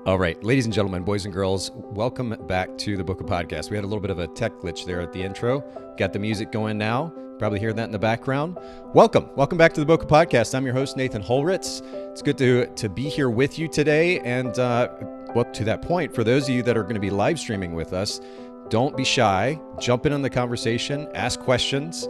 All right, ladies and gentlemen, boys and girls, welcome back to the Bokeh Podcast. We had a little bit of a tech glitch there at the intro. Got the music going now. Probably hear that in the background. Welcome back to the Bokeh Podcast. I'm your host, Nathan Holritz. It's good to be here with you today. And to that point, for those of you that are going to be live streaming with us, don't be shy. Jump in on the conversation, ask questions.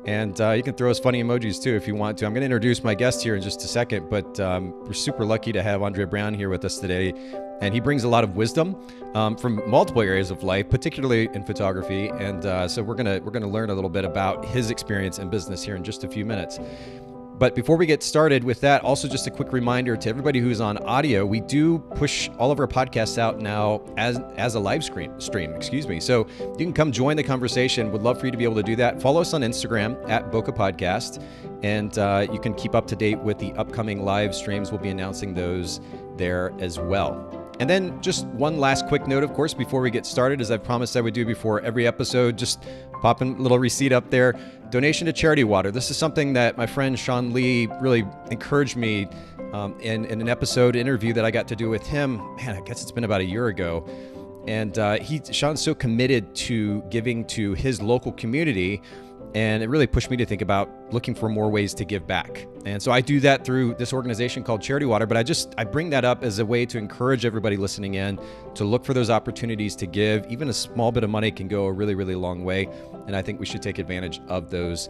And you can throw us funny emojis too if you want to. I'm going to introduce my guest here in just a second, but we're super lucky to have Andre Brown here with us today. And he brings a lot of wisdom from multiple areas of life, particularly in photography. And so we're gonna learn a little bit about his experience in business here in just a few minutes. But before we get started with that, also just a quick reminder to everybody who's on audio, we do push all of our podcasts out now as a live stream. So you can come join the conversation. Would love for you to be able to do that. Follow us on Instagram at Bokeh Podcast, and you can keep up to date with the upcoming live streams. We'll be announcing those there as well. And then just one last quick note, of course, before we get started, as I promised I would do before every episode, just popping a little receipt up there. Donation to charity water. This is something that my friend Sean Lee really encouraged me in an episode interview that I got to do with him. Man, I guess it's been about a year ago. And Sean's so committed to giving to his local community. And it really pushed me to think about looking for more ways to give back. And so I do that through this organization called Charity Water, but I bring that up as a way to encourage everybody listening in to look for those opportunities to give. Even a small bit of money can go a really, really long way. And I think we should take advantage of those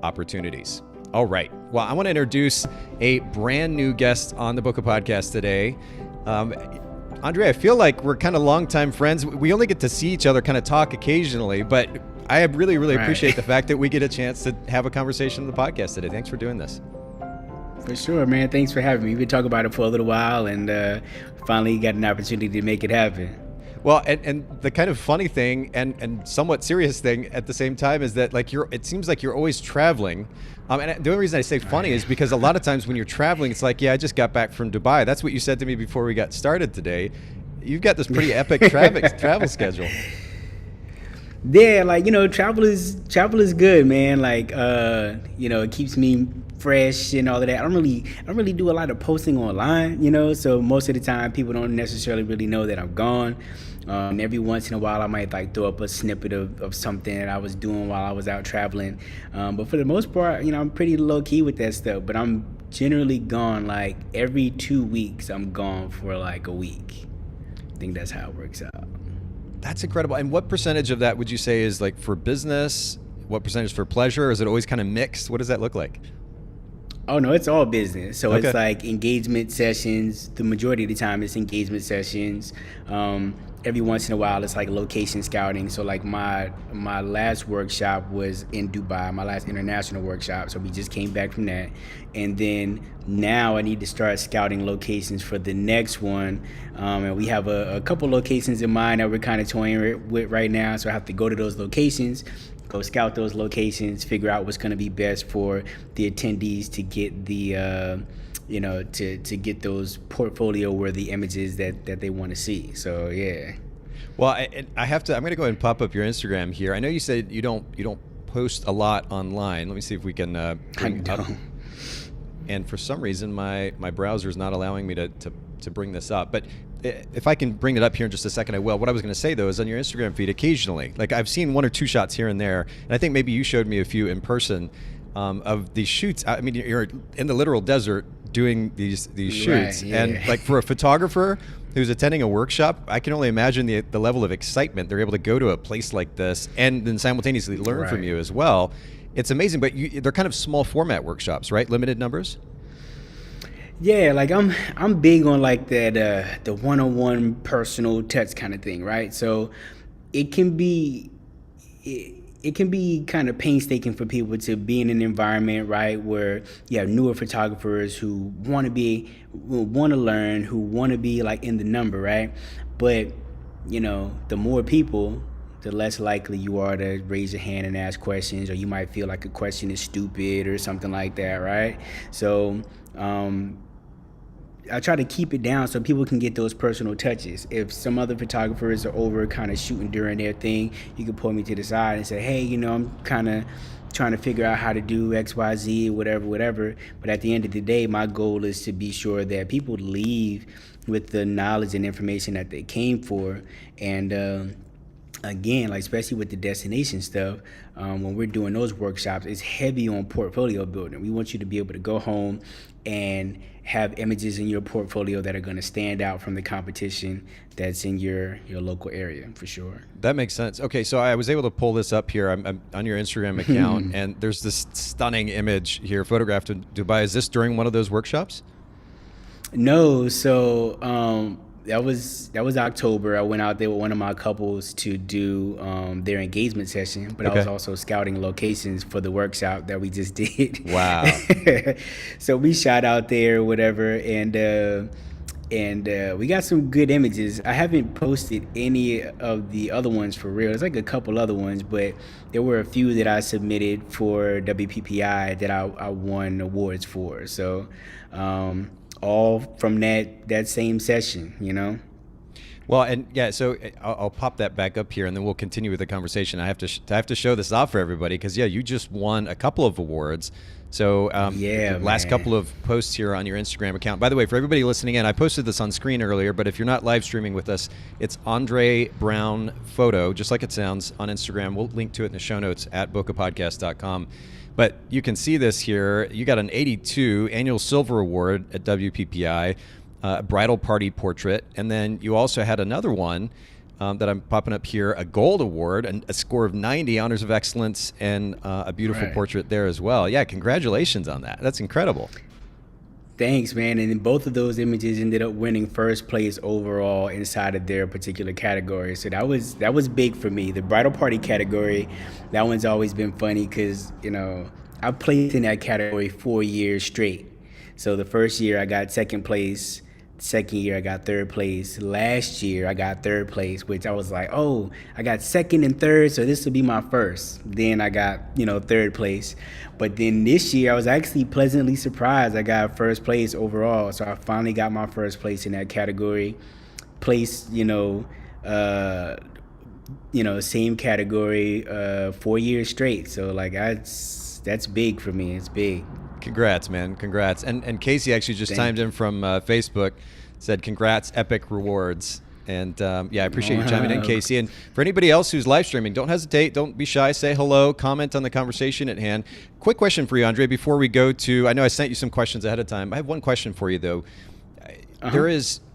opportunities. All right. Well, I want to introduce a brand new guest on the Bokeh Podcast today. Andre, I feel like we're kind of longtime friends. We only get to see each other kind of talk occasionally, but I really, really appreciate the fact that we get a chance to have a conversation on the podcast today. Thanks for doing this. For sure, man. Thanks for having me. We've been talking about it for a little while, and finally got an opportunity to make it happen. Well, and the kind of funny thing and somewhat serious thing at the same time is that it seems like you're always traveling. And the only reason I say funny is because a lot of times when you're traveling, it's like, yeah, I just got back from Dubai. That's what you said to me before we got started today. You've got this pretty epic travel schedule. Yeah, travel is good, man. It keeps me fresh and all of that. I don't really do a lot of posting online, so most of the time people don't necessarily really know that I'm gone. Every once in a while I might throw up a snippet of something that I was doing while I was out traveling. But for the most part, I'm pretty low key with that stuff, but I'm generally gone every 2 weeks. I'm gone for a week. I think that's how it works out. That's incredible. And what percentage of that would you say is for business? What percentage for pleasure? Is it always kind of mixed? What does that look like? Oh, no, it's all business. So okay. It's engagement sessions. The majority of the time it's engagement sessions. Every once in a while it's location scouting. So my last workshop was in Dubai, my last international workshop. So we just came back from that. And then now I need to start scouting locations for the next one. And we have a couple locations in mind that we're kind of toying with right now. So I have to go to those locations, go scout those locations, figure out what's going to be best for the attendees to get the to get those portfolio worthy images that they want to see. So yeah. Well, I'm going to go ahead and pop up your Instagram here. I know you said you don't post a lot online. Let me see if we can bring up. And for some reason my browser is not allowing me to bring this up. But if I can bring it up here in just a second, I will. What I was going to say though is on your Instagram feed occasionally, I've seen 1 or 2 shots here and there, and I think maybe you showed me a few in person of these shoots. I mean, you're in the literal desert doing these shoots, right, yeah. And for a photographer who's attending a workshop, I can only imagine the level of excitement they're able to go to a place like this and then simultaneously learn from you as well. It's amazing, but they're kind of small format workshops, right? Limited numbers. Yeah, I'm big on that the one-on-one personal touch kind of thing, right? So it can be kind of painstaking for people to be in an environment, right, where you have newer photographers who want to learn, who want to be in the number, right? But the more people, the less likely you are to raise your hand and ask questions, or you might feel like a question is stupid or something like that, right? So I try to keep it down so people can get those personal touches. If some other photographers are over kind of shooting during their thing, you can pull me to the side and say, hey, I'm kind of trying to figure out how to do X, Y, Z, whatever. But at the end of the day, my goal is to be sure that people leave with the knowledge and information that they came for. And again, like especially with the destination stuff, when we're doing those workshops, it's heavy on portfolio building. We want you to be able to go home and have images in your portfolio that are going to stand out from the competition that's in your local area, for sure. That makes sense. Okay, so I was able to pull this up here. I'm on your Instagram account, and there's this stunning image here photographed in Dubai. Is this during one of those workshops? No, so that was October. I went out there with one of my couples to do their engagement session, but I was also scouting locations for the workshop that we just did. Wow. So we shot out there, whatever, and we got some good images. I haven't posted any of the other ones for real. There's like a couple other ones, but there were a few that I submitted for WPPI that I won awards for. So all from that same session, you know? Well, and yeah, so I'll pop that back up here, and then we'll continue with the conversation. I have to show this off for everybody because you just won a couple of awards. So last couple of posts here on your Instagram account. By the way, for everybody listening in, I posted this on screen earlier, but if you're not live streaming with us, it's Andre Brown Photo, just like it sounds, on Instagram. We'll link to it in the show notes at bokehpodcast.com. But you can see this here. You got an 82 annual silver award at WPPI, bridal party portrait, and then you also had another one that I'm popping up here, a gold award, and a score of 90, honors of excellence, and a beautiful portrait there as well. Yeah, congratulations on that. That's incredible. Thanks, man. And then both of those images ended up winning first place overall inside of their particular category. So that was big for me. The bridal party category, that one's always been funny because, you know, I placed in that category 4 years straight. So the first year I got second place. Second year I got third place. Last year I got third place, which I was like, oh, I got second and third, so this will be my first. Then I got, third place. But then this year I was actually pleasantly surprised. I got first place overall. So I finally got my first place in that category. Placed, same category 4 years straight. So like that's big for me. It's big. Congrats, man. Congrats. And Casey actually just chimed in from Facebook, said, congrats, epic rewards. And I appreciate you chiming in, Casey. And for anybody else who's live streaming, don't hesitate. Don't be shy. Say hello. Comment on the conversation at hand. Quick question for you, Andre, before we go to, I know I sent you some questions ahead of time. I have one question for you, though.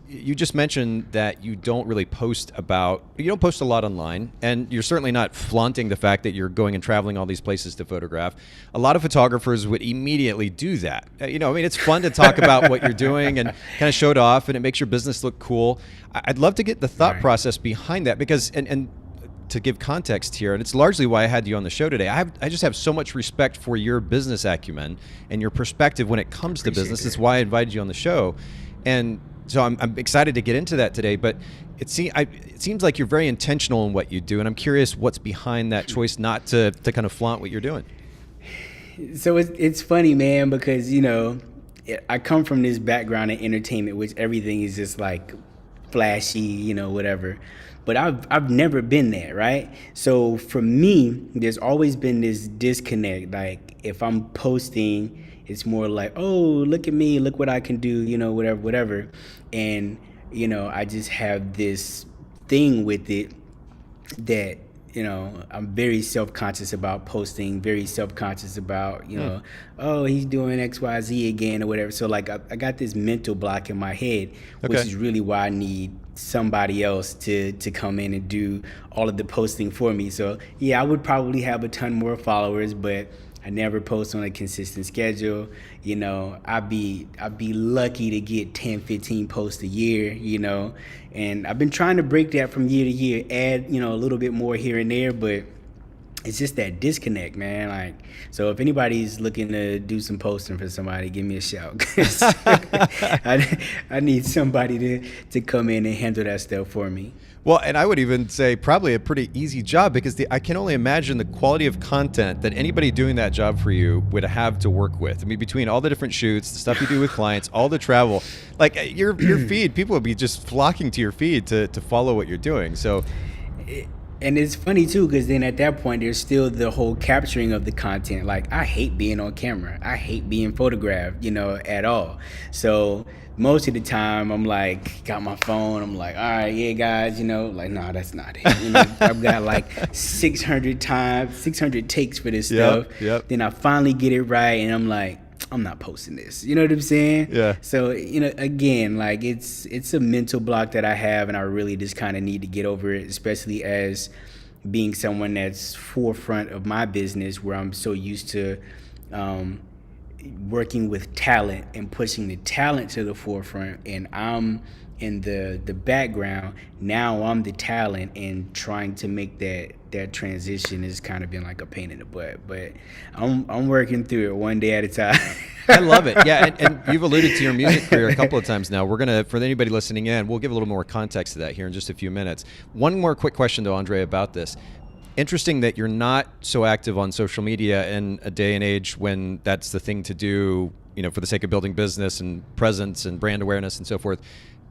You just mentioned that you don't post a lot online, and you're certainly not flaunting the fact that you're going and traveling all these places to photograph. A lot of photographers would immediately do that. It's fun to talk about what you're doing and kind of show it off, and it makes your business look cool. I'd love to get the thought process behind that because, and to give context here, and it's largely why I had you on the show today. I just have so much respect for your business acumen and your perspective when it comes to business. That's why I invited you on the show. And so I'm excited to get into that today, but it seems like you're very intentional in what you do, and I'm curious what's behind that choice not to kind of flaunt what you're doing. So it's funny, man, because, I come from this background in entertainment, which everything is just like flashy, whatever. But I've never been there, right? So for me, there's always been this disconnect. Like if I'm posting, it's more like, oh, look at me, look what I can do, whatever. And, I just have this thing with it that, I'm very self-conscious about posting, very self-conscious about, oh, he's doing X, Y, Z again or whatever. So like I got this mental block in my head, which is really why I need somebody else to come in and do all of the posting for me. So yeah, I would probably have a ton more followers, but I never post on a consistent schedule. I'd be lucky to get 10, 15 posts a year, and I've been trying to break that from year to year, add, a little bit more here and there, but it's just that disconnect, man. Like, so if anybody's looking to do some posting for somebody, give me a shout. 'Cause I need somebody to come in and handle that stuff for me. Well, and I would even say probably a pretty easy job because I can only imagine the quality of content that anybody doing that job for you would have to work with. Between all the different shoots, the stuff you do with clients, all the travel, like your feed, people would be just flocking to your feed to follow what you're doing. So, And it's funny too, because then at that point, there's still the whole capturing of the content. Like, I hate being on camera. I hate being photographed, at all. So most of the time, I'm like, got my phone. I'm like, all right, yeah, guys, like, no, that's not it. I've got like 600 takes for this stuff. Yep. Then I finally get it right, and I'm like, I'm not posting this. You know what I'm saying? Yeah. So, again, like it's a mental block that I have, and I really just kind of need to get over it, especially as being someone that's forefront of my business, where I'm so used to working with talent and pushing the talent to the forefront, and I'm in the background. Now I'm the talent, and trying to make that transition has kind of been like a pain in the butt, but I'm working through it one day at a time. I love it. Yeah, and you've alluded to your music career a couple of times now. We're gonna, for anybody listening in, we'll give a little more context to that here in just a few minutes. One more quick question though, Andre, about this. Interesting that you're not so active on social media in a day and age when that's the thing to do, for the sake of building business and presence and brand awareness and so forth.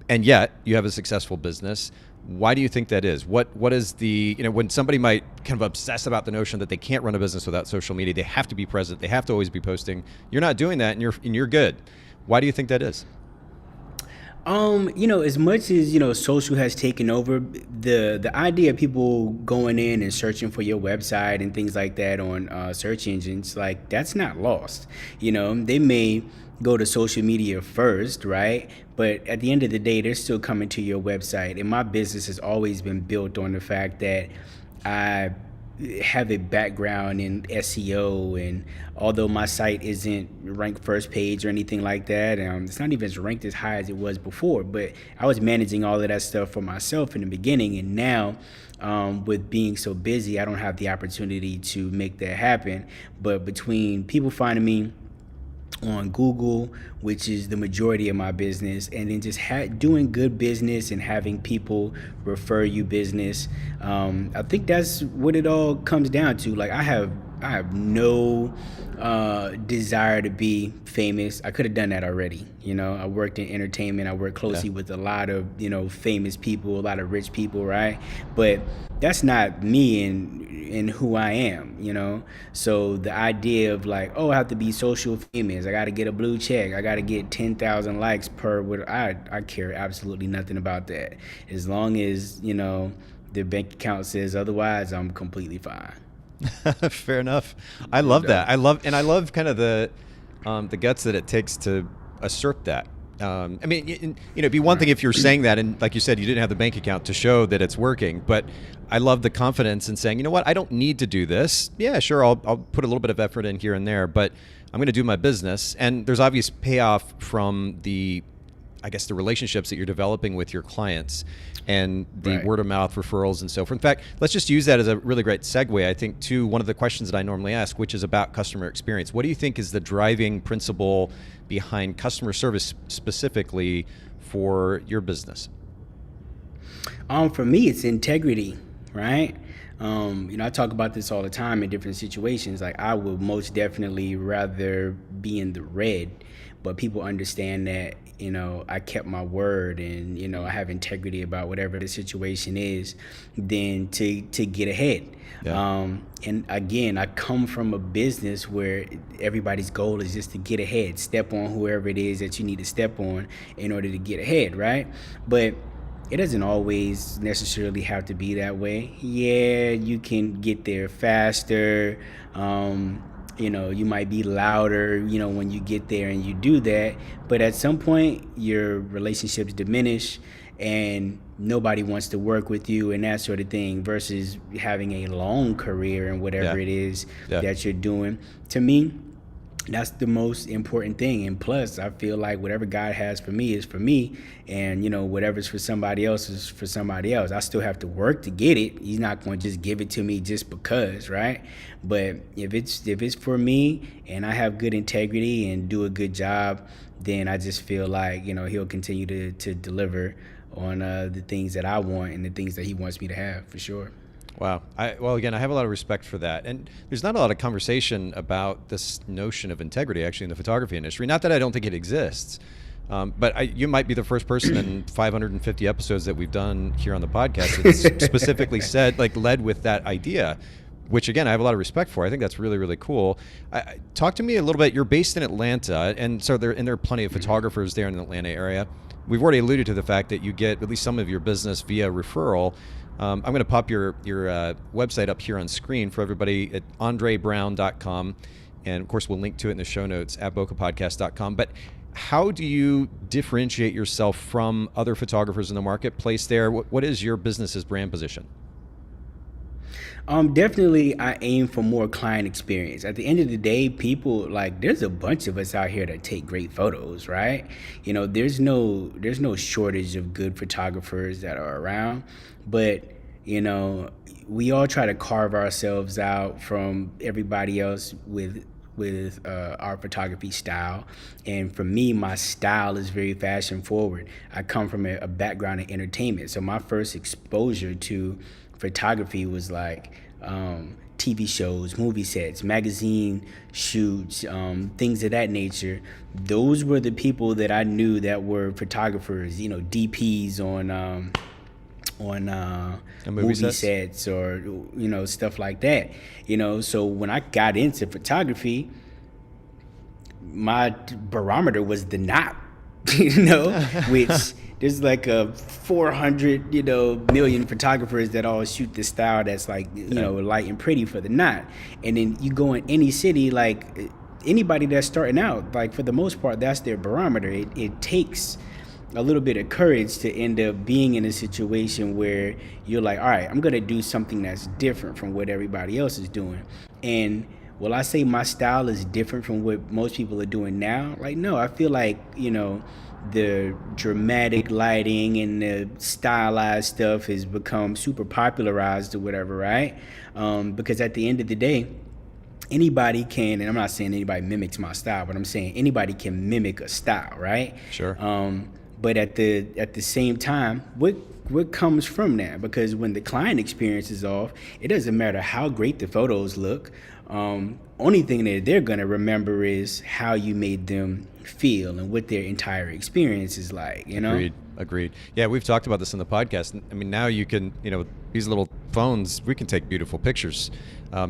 And yet you have a successful business. Why do you think that is? What is the, when somebody might kind of obsess about the notion that they can't run a business without social media, they have to be present, they have to always be posting. You're not doing that, and you're good. Why do you think that is? As much as, social has taken over, the idea of people going in and searching for your website and things like that on search engines, like, that's not lost. They may go to social media first, right? But at the end of the day, they're still coming to your website. And my business has always been built on the fact that I have a background in SEO, and although my site isn't ranked first page or anything like that, it's not even as ranked as high as it was before, but I was managing all of that stuff for myself in the beginning, and now with being so busy, I don't have the opportunity to make that happen. But between people finding me on Google, which is the majority of my business, and then just doing good business and having people refer you business, I think that's what it all comes down to. Like, I have no desire to be famous. I could have done that already. I worked in entertainment. I worked closely with a lot of, famous people, a lot of rich people, right? But that's not me and who I am, So the idea of like, oh, I have to be social famous, I got to get a blue check, I got to get 10,000 likes per, I care absolutely nothing about that. As long as, the bank account says otherwise, I'm completely fine. Fair enough. I love that. I love kind of the guts that it takes to assert that. It'd be one thing if you're saying that, and like you said, you didn't have the bank account to show that it's working, but I love the confidence in saying, you know what, I don't need to do this. Yeah, sure, I'll put a little bit of effort in here and there, but I'm going to do my business. And there's obvious payoff from the relationships that you're developing with your clients and the word of mouth referrals and so forth. In fact, let's just use that as a really great segue, I think, to one of the questions that I normally ask, which is about customer experience. What do you think is the driving principle behind customer service specifically for your business? For me, it's integrity, right? I talk about this all the time in different situations. Like, I would most definitely rather be in the red, but people understand that, I kept my word, and, I have integrity about whatever the situation is, than to get ahead. Yeah. And again, I come from a business where everybody's goal is just to get ahead, step on whoever it is that you need to step on in order to get ahead, right? But it doesn't always necessarily have to be that way. Yeah, you can get there faster. You might be louder, when you get there and you do that. But at some point, your relationships diminish and nobody wants to work with you and that sort of thing, versus having a long career in whatever it is that you're doing. To me, that's the most important thing. And plus, I feel like whatever God has for me is for me, and whatever's for somebody else is for somebody else. I still have to work to get it. He's not going to just give it to me just because, right? But if it's for me and I have good integrity and do a good job, then I just feel like he'll continue to deliver on the things that I want and the things that he wants me to have, for sure. Wow. Again, I have a lot of respect for that. And there's not a lot of conversation about this notion of integrity actually in the photography industry. Not that I don't think it exists, But you might be the first person in 550 episodes that we've done here on the podcast that's specifically said, like, led with that idea, which again, I have a lot of respect for. I think that's really, really cool. Talk to me a little bit. You're based in Atlanta, and so there are plenty of photographers there in the Atlanta area. We've already alluded to the fact that you get at least some of your business via referral. I'm going to pop your website up here on screen for everybody at andrebrown.com. And of course, we'll link to it in the show notes at bokehpodcast.com. But how do you differentiate yourself from other photographers in the marketplace there? What is your business's brand position? Definitely I aim for more client experience. At the end of the day, people, like, there's a bunch of us out here that take great photos, right? You know, there's no shortage of good photographers that are around, but you know, we all try to carve ourselves out from everybody else with our photography style. And for me, my style is very fashion forward. I come from a background in entertainment, so my first exposure to photography was like TV shows, movie sets, magazine shoots, things of that nature. Those were the people that I knew that were photographers, you know, DPs on movie sets or, you know, stuff like that. You know, so when I got into photography, my barometer was the knot, you know, which there's like a 400, you know, million photographers that all shoot this style that's like, you know, light and pretty for the knot. And then you go in any city, like anybody that's starting out, like for the most part, that's their barometer. It takes a little bit of courage to end up being in a situation where you're like, all right, I'm going to do something that's different from what everybody else is doing. And will I say my style is different from what most people are doing now? Like, no, I feel like, you know, the dramatic lighting and the stylized stuff has become super popularized or whatever, right? Because at the end of the day, anybody can, and I'm not saying anybody mimics my style, but I'm saying anybody can mimic a style, right? Sure. But at the same time, what comes from that? Because when the client experience is off, it doesn't matter how great the photos look. Only thing that they're gonna remember is how you made them feel and what their entire experience is like, you know? Agreed. Yeah, we've talked about this in the podcast. I mean, now you can, you know, these little phones, we can take beautiful pictures.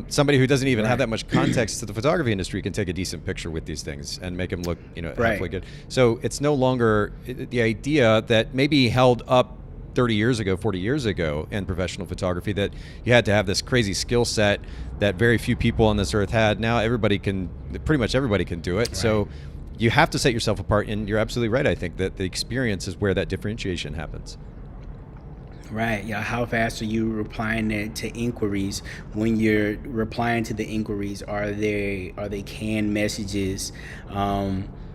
Somebody who doesn't even have that much context to the photography industry can take a decent picture with these things and make them look, you know, halfway good. So it's no longer the idea that maybe held up 30 years ago, 40 years ago in professional photography, that you had to have this crazy skill set that very few people on this earth had. Now pretty much everybody can do it. Right. So you have to set yourself apart, and you're absolutely right. I think that the experience is where that differentiation happens. Right. Yeah. How fast are you replying to inquiries? When you're replying to the inquiries, are they canned messages?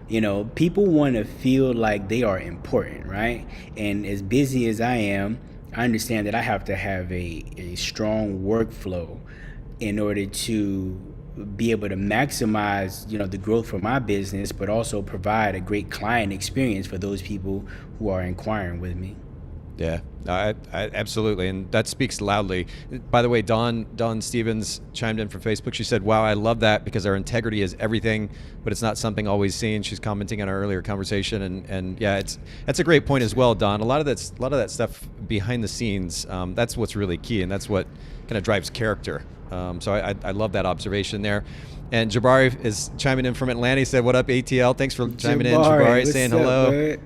You know, people want to feel like they are important, right? And as busy as I am, I understand that I have to have a strong workflow in order to be able to maximize, you know, the growth for my business, but also provide a great client experience for those people who are inquiring with me. Yeah, I absolutely, and that speaks loudly. By the way, Dawn Stevens chimed in from Facebook. She said, "Wow, I love that, because our integrity is everything, but it's not something always seen." She's commenting on our earlier conversation, and yeah, that's a great point as well, Dawn. A lot of that stuff behind the scenes, that's what's really key, and that's what kind of drives character. So I love that observation there. And Jabari is chiming in from Atlanta. He said, "What up, ATL? Thanks for chiming in." Jabari saying hello.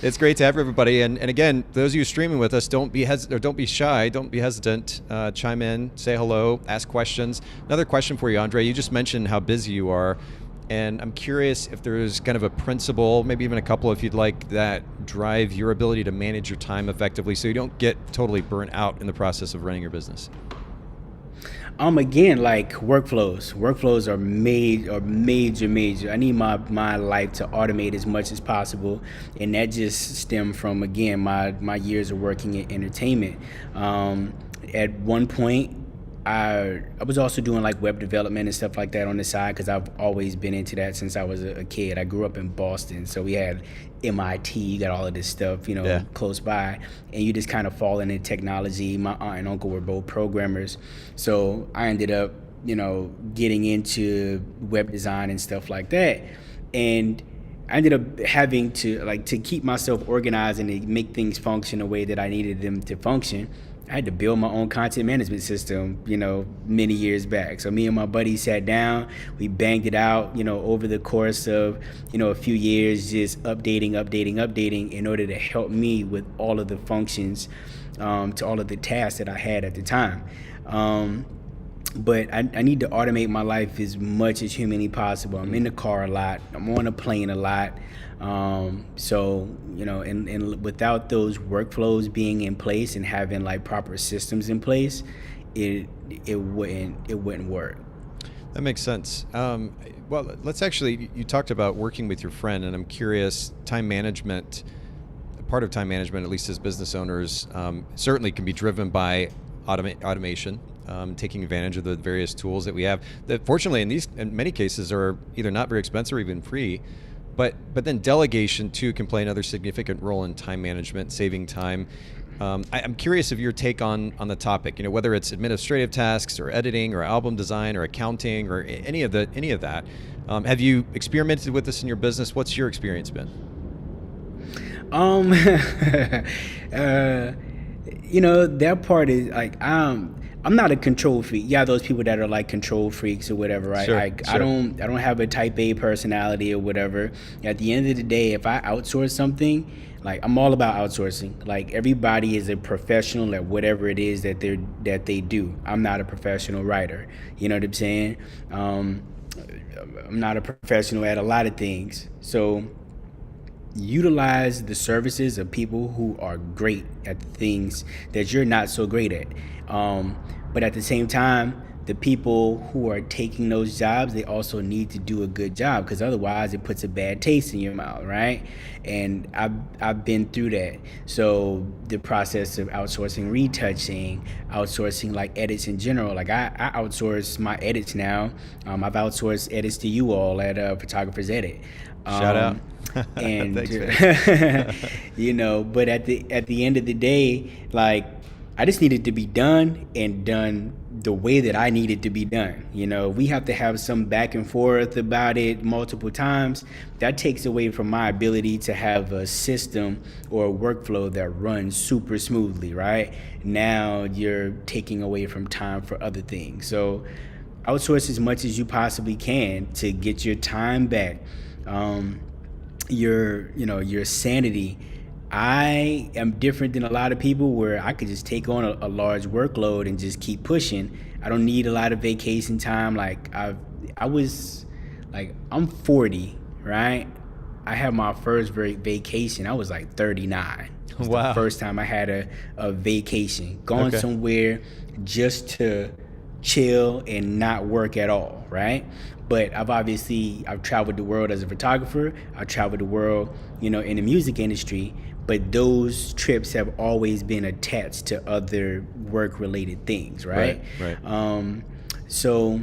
It's great to have everybody. And again, those of you streaming with us, don't be shy. Don't be hesitant. Chime in, say hello, ask questions. Another question for you, Andre. You just mentioned how busy you are. And I'm curious if there's kind of a principle, maybe even a couple if you'd like, that drive your ability to manage your time effectively so you don't get totally burnt out in the process of running your business. Again, like workflows are major. I need my life to automate as much as possible, and that just stemmed from, again, my years of working in entertainment. At one point, I was also doing like web development and stuff like that on the side, because I've always been into that since I was a kid. I grew up in Boston, so we had MIT, you got all of this stuff, you know, close by, and you just kind of fall into technology. My aunt and uncle were both programmers, so I ended up, you know, getting into web design and stuff like that. And I ended up having to keep myself organized and to make things function the way that I needed them to function. I had to build my own content management system, many years back. So me and my buddy sat down, we banged it out, over the course of, a few years, just updating in order to help me with all of the functions, to all of the tasks that I had at the time. But I need to automate my life as much as humanly possible. I'm in the car a lot. I'm on a plane a lot. So, and without those workflows being in place and having like proper systems in place, it wouldn't work. That makes sense. Well, you talked about working with your friend, and I'm curious, time management, part of time management, at least as business owners, certainly can be driven by automation. Taking advantage of the various tools that we have that fortunately in many cases are either not very expensive or even free, but then delegation too can play another significant role in time management, saving time. I'm curious of your take on the topic, whether it's administrative tasks or editing or album design or accounting or any of that. Have you experimented with this in your business? What's your experience been? That part is like, I'm not a control freak. Yeah, those people that are like control freaks or whatever, right? Sure, I don't have a type A personality or whatever. At the end of the day, if I outsource something, like I'm all about outsourcing. Like everybody is a professional at whatever it is that they do. I'm not a professional writer. You know what I'm saying? I'm not a professional at a lot of things. So utilize the services of people who are great at the things that you're not so great at. But at the same time, the people who are taking those jobs, they also need to do a good job, because otherwise it puts a bad taste in your mouth, right? And I've been through that. So the process of outsourcing retouching, outsourcing like edits in general, like I outsource my edits now. I've outsourced edits to you all at Photographer's Edit. Shout out. And Thanks, but at the end of the day, like I just needed to be done and done the way that I needed to be done. We have to have some back and forth about it multiple times. That takes away from my ability to have a system or a workflow that runs super smoothly, right? Now you're taking away from time for other things. So outsource as much as you possibly can to get your time back. Your sanity. I am different than a lot of people where I could just take on a large workload and just keep pushing. I don't need a lot of vacation time. Like I'm 40, right? I had my first vacation. I was like 39. It was Wow. The first time I had a vacation, gone somewhere just to chill and not work at all, right? But I've traveled the world as a photographer. I've traveled the world, in the music industry. But those trips have always been attached to other work-related things, right? Right. So,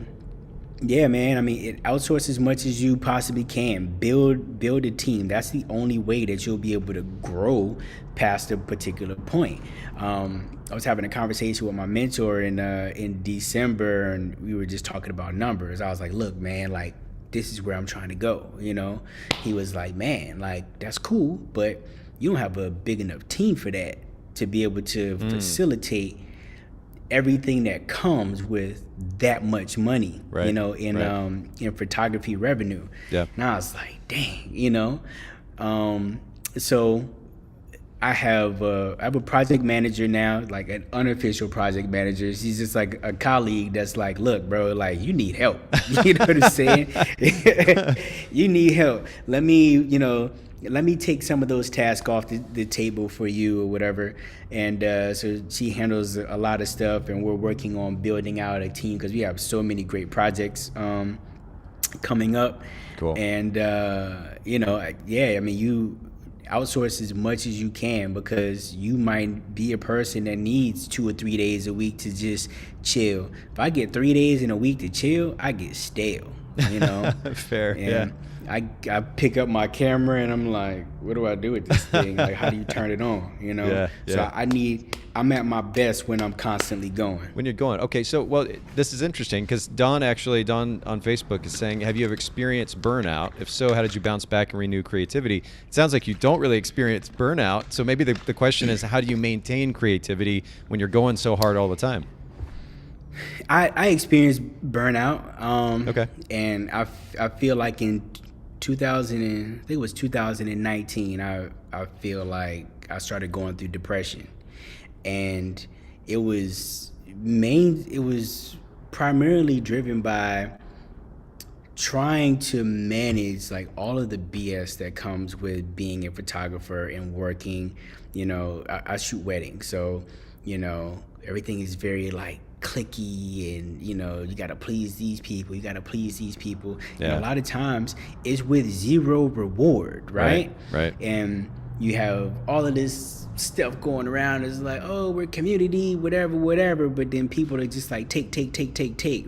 yeah, man. I mean, outsource as much as you possibly can. Build a team. That's the only way that you'll be able to grow past a particular point. I was having a conversation with my mentor in December, and we were just talking about numbers. I was like, look, man, like, this is where I'm trying to go, He was like, man, like, that's cool, but you don't have a big enough team for that to be able to facilitate everything that comes with that much money, right. In photography revenue. Yeah. And I was like, dang, so I have a project manager now, like an unofficial project manager. She's just like a colleague that's like, look, bro, like you need help. You know what I'm saying? You need help. Let me take some of those tasks off the table for you or whatever. And so she handles a lot of stuff, and we're working on building out a team because we have so many great projects coming up. Cool. And, you outsource as much as you can, because you might be a person that needs 2 or 3 days a week to just chill. If I get 3 days in a week to chill, I get stale, Fair, and yeah. I pick up my camera and I'm like, what do I do with this thing? Like, how do you turn it on? Yeah. So I need I'm at my best when I'm constantly going. When you're going. Okay, so, well, this is interesting because Don on Facebook is saying, have you ever experienced burnout? If so, how did you bounce back and renew creativity? It sounds like you don't really experience burnout. So maybe the question is, how do you maintain creativity when you're going so hard all the time? I experienced burnout. Okay. And I feel like in 2019, I feel like I started going through depression. And it was primarily driven by trying to manage like all of the BS that comes with being a photographer and working. I shoot weddings, so everything is very like clicky, and you gotta please these people, Yeah. And a lot of times it's with zero reward, right? And you have all of this stuff going around. It's like, oh, we're community, whatever. But then people are just like take,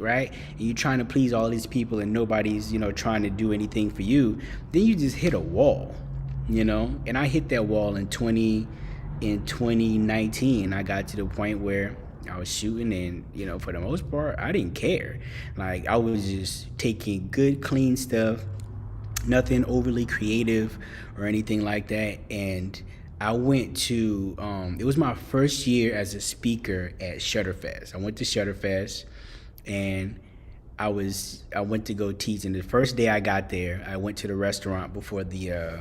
right? And you're trying to please all these people and nobody's, trying to do anything for you. Then you just hit a wall, And I hit that wall in 2019. I got to the point where I was shooting and, for the most part, I didn't care. Like, I was just taking good, clean stuff, nothing overly creative or anything like that. And I went to, it was my first year as a speaker at Shutterfest. I went to Shutterfest and I went to go teach. And the first day I got there, I went to the restaurant before the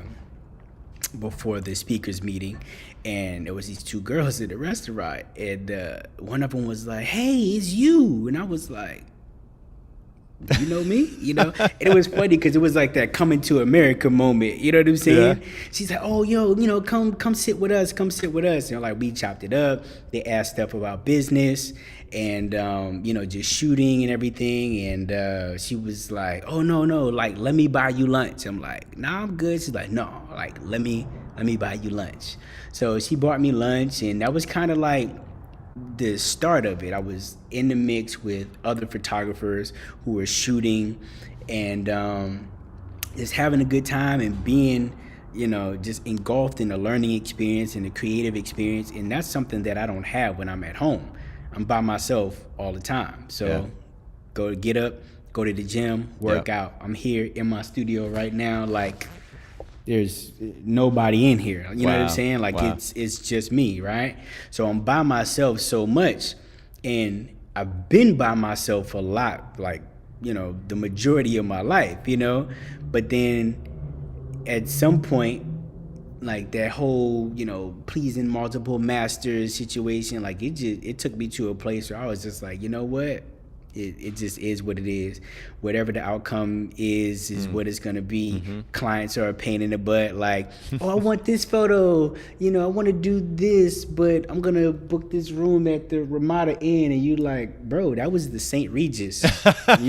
speakers meeting, and there was these two girls at the restaurant, and one of them was like, "Hey, it's you," and I was like, "You know me?" And it was funny because it was like that coming to America moment. You know what I'm saying? Yeah. She's like, "Oh, yo, come sit with us, And like we chopped it up. They asked stuff about business and just shooting and everything. And she was like, "Oh no, like let me buy you lunch." I'm like, "Nah, I'm good." She's like, "No, like let me buy you lunch." So she bought me lunch, and that was kind of like the start of it. I was in the mix with other photographers who were shooting and just having a good time and being, just engulfed in the learning experience and the creative experience. And that's something that I don't have when I'm at home. I'm by myself all the time. So go to the gym, work out. I'm here in my studio right now. Like, there's nobody in here. You know what I'm saying? Like, it's just me, right? So I'm by myself so much, and I've been by myself a lot, like, the majority of my life, But then at some point, like that whole, pleasing multiple masters situation, like it took me to a place where I was just like, you know what? It just is what it is. Whatever the outcome is what it's gonna be. Mm-hmm. Clients are a pain in the butt. Like, oh, I want this photo. I want to do this, but I'm gonna book this room at the Ramada Inn, and you like, bro, that was the St. Regis. That's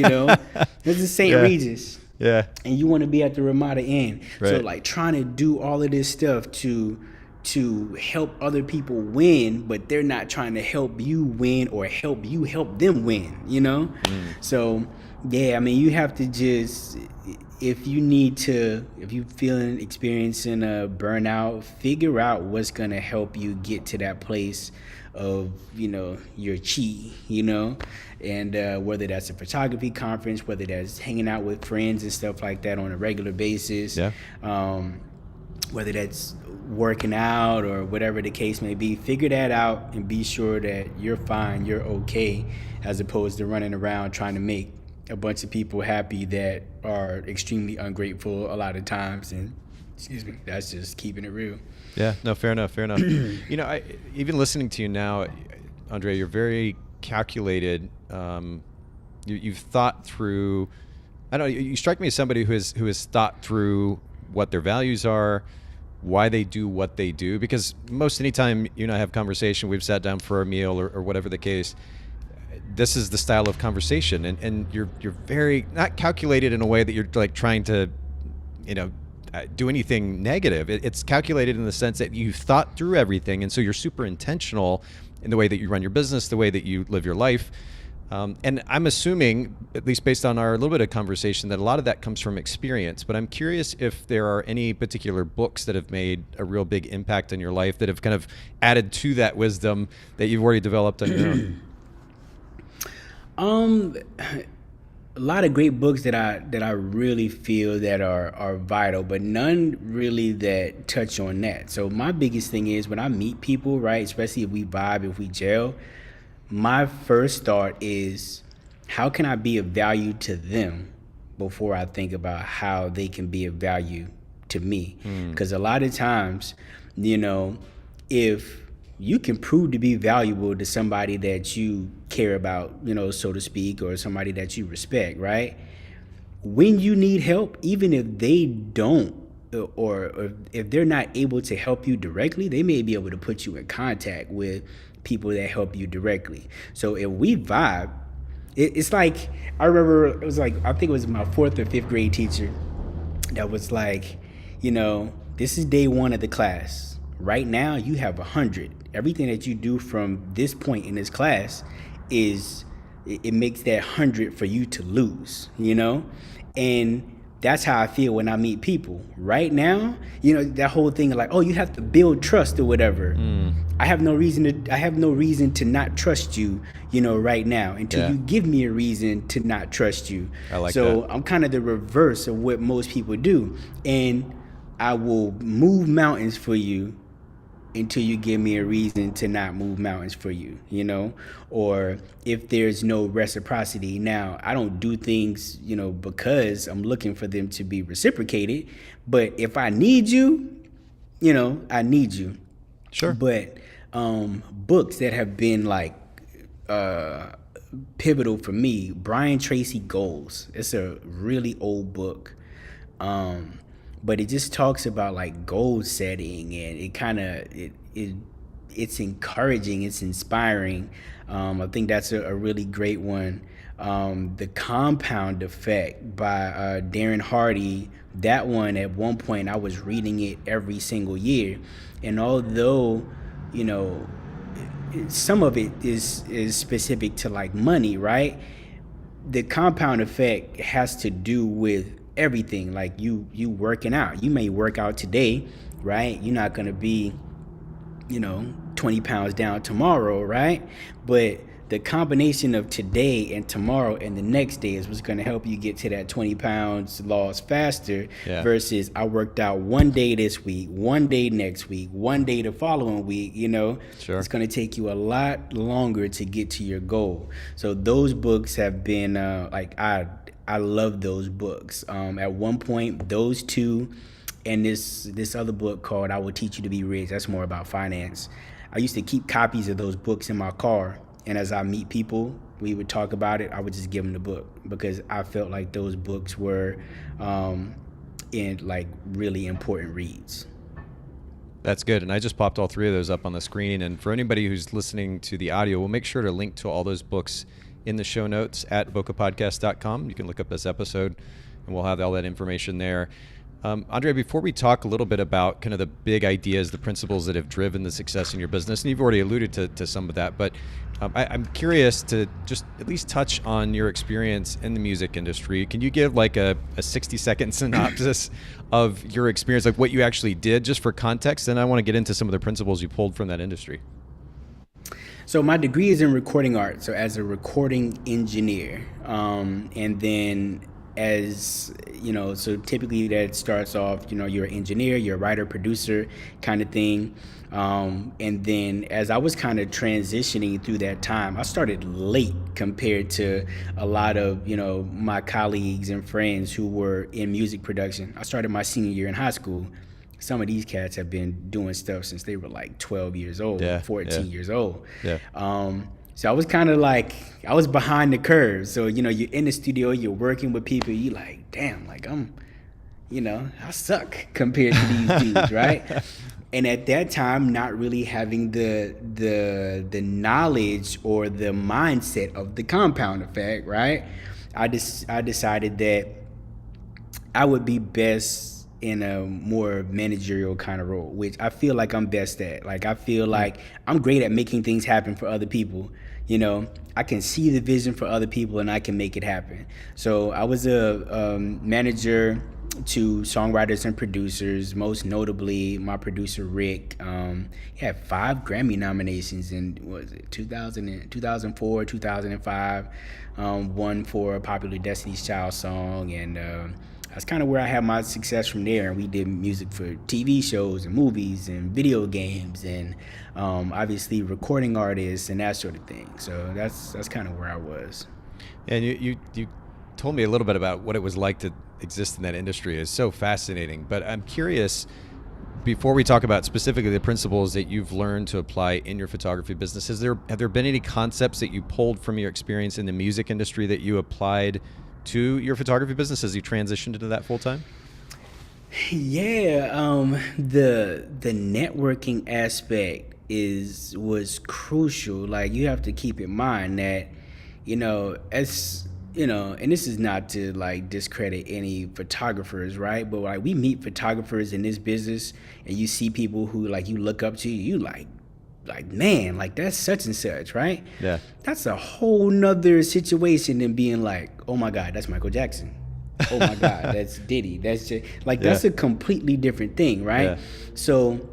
the St. Regis. Yeah. And you want to be at the Ramada Inn. Right. So like trying to do all of this stuff to help other people win, but they're not trying to help you win or help you help them win, So you have to just, if you experiencing a burnout, figure out what's gonna help you get to that place of your chi, and whether that's a photography conference, whether that's hanging out with friends and stuff like that on a regular basis, whether that's working out or whatever the case may be. Figure that out and be sure that you're fine, you're okay, as opposed to running around trying to make a bunch of people happy that are extremely ungrateful a lot of times. And that's just keeping it real. Yeah, no, fair enough. Even listening to you now, Andre, you're very calculated. You've thought through. I don't know. You strike me as somebody who has thought through what their values are, why they do what they do. Because most anytime you and I have conversation, we've sat down for a meal or whatever the case. This is the style of conversation, and you're very not calculated in a way that you're like trying to, do anything negative. It's calculated in the sense that you've thought through everything, and so you're super intentional in the way that you run your business, the way that you live your life. And I'm assuming, at least based on our little bit of conversation, that a lot of that comes from experience. But I'm curious if there are any particular books that have made a real big impact in your life that have kind of added to that wisdom that you've already developed on your own. A lot of great books that I really feel that are vital, but none really that touch on that. So my biggest thing is when I meet people, right, especially if we vibe, if we gel, my first thought is, how can I be of value to them before I think about how they can be of value to me? Because a lot of times, if you can prove to be valuable to somebody that you care about, so to speak, or somebody that you respect, right? When you need help, even if they don't, or if they're not able to help you directly, they may be able to put you in contact with people that help you directly. So if we vibe, it's like, I remember it was like, I think it was my 4th or 5th grade teacher that was like, this is day 1 of the class. Right now you have 100. Everything that you do from this point in this class it makes that 100 for you to lose, and that's how I feel when I meet people. Right now, that whole thing of like, oh, you have to build trust or whatever. I have no reason to not trust you, right now, until you give me a reason to not trust you. I like so that. I'm kind of the reverse of what most people do. And I will move mountains for you until you give me a reason to not move mountains for you, or if there's no reciprocity. Now, I don't do things, because I'm looking for them to be reciprocated, but if I need you, I need you. Sure. But books that have been like pivotal for me, Brian Tracy Goals. It's a really old book. But it just talks about like goal setting, and it kind of it's encouraging, it's inspiring. I think that's a really great one. The Compound Effect by Darren Hardy. That one, at one point I was reading it every single year, and although some of it is specific to like money, right? The Compound Effect has to do with everything. Like you working out, you may work out today, right? You're not gonna be 20 pounds down tomorrow, right? But the combination of today and tomorrow and the next day is what's going to help you get to that 20 pounds lost faster. Versus I worked out one day this week, one day next week, one day the following week. Sure. It's going to take you a lot longer to get to your goal. So those books have been I love those books. At one point, those two and this other book called I Will Teach You to Be Rich, that's more about finance. I used to keep copies of those books in my car, and as I meet people, we would talk about it, I would just give them the book, because I felt like those books were in like really important reads. That's good. And I just popped all 3 of those up on the screen. And for anybody who's listening to the audio, we'll make sure to link to all those books in the show notes at bokehpodcast.com. You can look up this episode and we'll have all that information there. Andre, before we talk a little bit about kind of the big ideas, the principles that have driven the success in your business, and you've already alluded to some of that, but I'm curious to just at least touch on your experience in the music industry. Can you give like a 60-second synopsis of your experience, like what you actually did, just for context? And I want to get into some of the principles you pulled from that industry. So my degree is in recording art, so as a recording engineer, and then as so typically that starts off, you're an engineer, you're a writer, producer kind of thing, and then as I was kind of transitioning through that time, I started late compared to a lot of my colleagues and friends who were in music production. I started my senior year in high school. Some of these cats have been doing stuff since they were like 12 years old, 14 years old. So I was kind of like, I was behind the curve. So, you're in the studio, you're working with people, you like, damn, like I suck compared to these dudes, right? And at that time, not really having the knowledge or the mindset of the compound effect, right? I decided that I would be best in a more managerial kind of role, which I feel like I'm best at. Like, I feel like I'm great at making things happen for other people. You know, I can see the vision for other people and I can make it happen. So I was a manager to songwriters and producers, most notably my producer Rick. He had 5 Grammy nominations in, what was it, 2004, 2005, one for a popular Destiny's Child song, and that's kind of where I had my success from there. And we did music for TV shows and movies and video games and obviously recording artists and that sort of thing. So that's kind of where I was. And you told me a little bit about what it was like to exist in that industry. It's so fascinating. But I'm curious, before we talk about specifically the principles that you've learned to apply in your photography business, have there been any concepts that you pulled from your experience in the music industry that you applied to your photography business as you transitioned into that full time? Yeah, the networking aspect was crucial. Like, you have to keep in mind that, and this is not to like discredit any photographers, right? But like, we meet photographers in this business and you see people who like you look up to, you like, man, like that's such and such, right? Yeah. That's a whole nother situation than being like, oh my God, that's Michael Jackson. Oh my God, that's Diddy. That's just like, that's a completely different thing, right? Yeah. So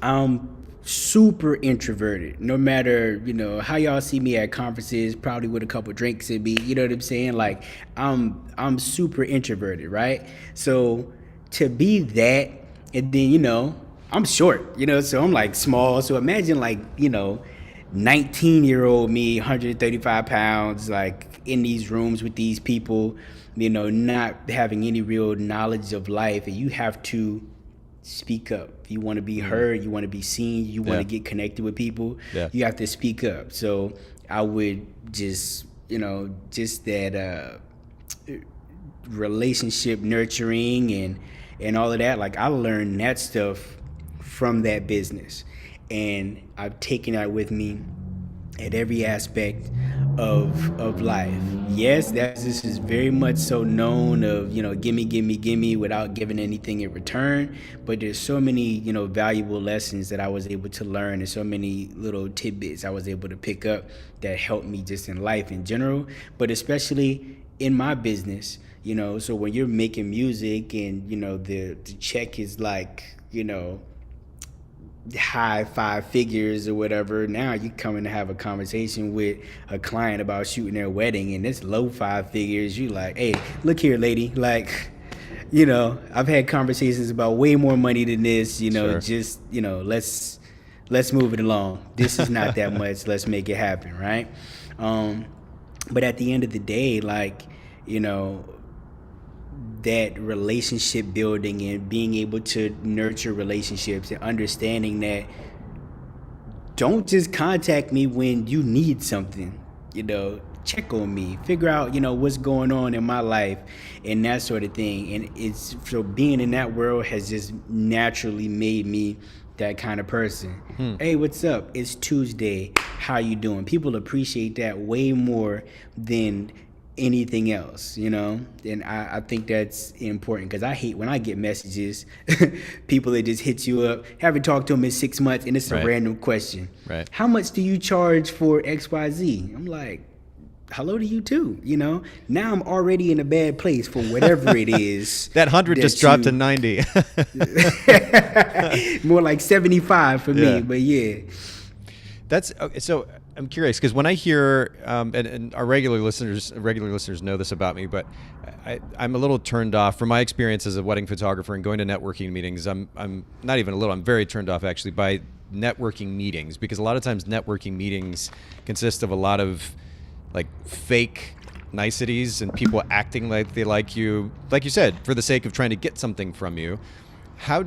I'm super introverted. No matter, how y'all see me at conferences, probably with a couple drinks and be, you know what I'm saying? Like, I'm super introverted, right? So to be that, and then, I'm short, so I'm like small. So imagine like, 19-year-old me, 135 pounds, like in these rooms with these people, not having any real knowledge of life, and you have to speak up. You want to be heard, you want to be seen, you want to get connected with people, you have to speak up. So I would just that relationship nurturing and all of that, like I learned that stuff from that business, and I've taken that with me at every aspect of life. Yes, this is very much so known of, gimme without giving anything in return. But there's so many, valuable lessons that I was able to learn, and so many little tidbits I was able to pick up that helped me just in life in general, but especially in my business, so when you're making music and, the check is like, high 5 figures or whatever, now you coming to have a conversation with a client about shooting their wedding and it's low 5 figures. You like, hey, look here, lady, like, I've had conversations about way more money than this, sure. Just, let's move it along. This is not that much. Let's make it happen, right? But at the end of the day, like, that relationship building and being able to nurture relationships and understanding that don't just contact me when you need something, check on me, figure out, what's going on in my life and that sort of thing. And it's so being in that world has just naturally made me that kind of person. Hey, what's up? It's Tuesday. How you doing? People appreciate that way more than anything else, and I think that's important, because I hate when I get messages, people that just hit you up, haven't talked to them in 6 months, and it's a random question. Right. How much do you charge for XYZ? I'm like, hello to you too, Now I'm already in a bad place for whatever it is. That 100 just dropped to 90. More like 75 for me, but yeah. That's okay. So I'm curious, because when I hear, and our regular listeners know this about me, but I'm a little turned off from my experience as a wedding photographer and going to networking meetings. I'm not even a little, I'm very turned off actually by networking meetings, because a lot of times networking meetings consist of a lot of like fake niceties and people acting like they like you said, for the sake of trying to get something from you. How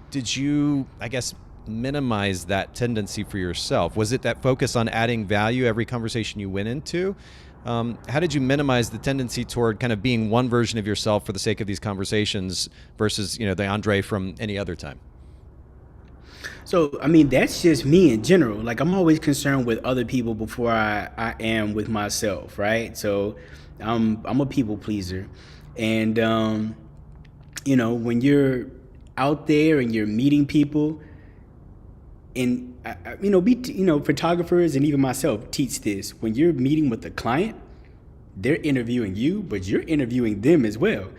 did you, I guess, minimize that tendency for yourself? Was it that focus on adding value every conversation you went into? How did you minimize the tendency toward kind of being one version of yourself for the sake of these conversations versus, the Andre from any other time? So, I mean, that's just me in general. Like, I'm always concerned with other people before I am with myself, right? So I'm a people pleaser. And when you're out there and you're meeting people, and photographers and even myself teach this. When you're meeting with a client, they're interviewing you, but you're interviewing them as well.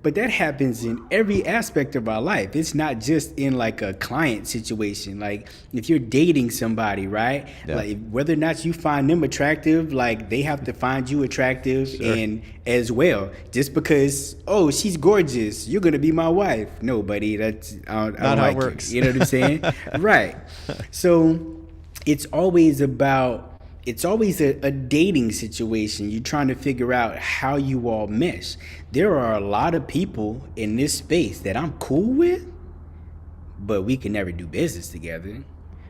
But that happens in every aspect of our life. It's not just in like a client situation. Like if you're dating somebody, right? Yeah. Like whether or not you find them attractive, like they have to find you attractive. Sure. And as well. Just because, oh, she's gorgeous, you're gonna be my wife. No, buddy, that's I don't not how like it works. You know what I'm saying? Right. So it's always a dating situation. You're trying to figure out how you all mesh. There are a lot of people in this space that I'm cool with, but we can never do business together